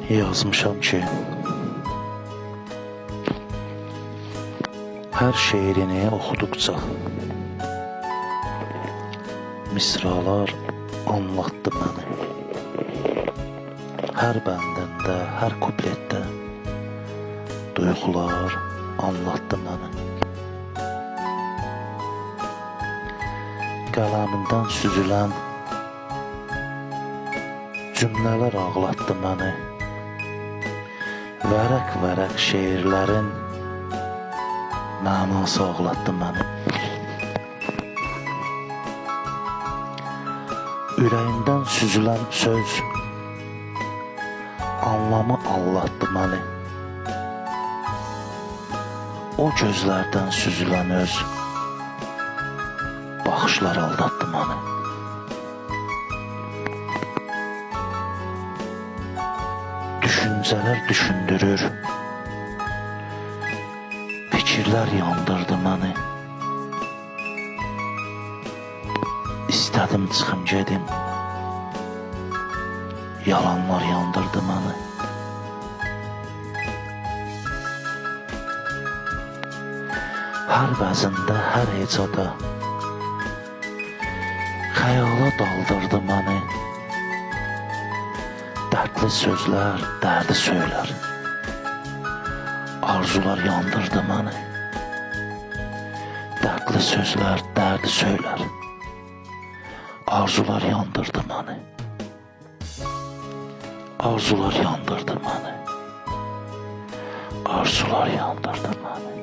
Yazmışam ki, her şeirini oxuduqca misralar anlattı məni. Hər bəndində, hər kupletdə duyğular anlattı məni. Qələmindən süzülən cümlələr ağlatdı məni. Vərəq-vərəq şeirlərin mənası ağlatdı məni. Ürəyimdən süzülən söz anlamı anlattı məni. O gözlərdən süzülən öz baxışlar aldatdı məni. Düşüncələr düşündürür, fikirlər yandırdı məni. İstədim çıxım gedim, yalanlar yandırdı məni. Hər vəzində, hər hecada xəyala daldırdı məni. Dərdli sözlər, dərdi söylər, arzular yandırdı məni. Dərdli sözlər, dərdi söylər, arzular yandırdı məni. Arzular yandırdı məni. Arzular yandırdı məni.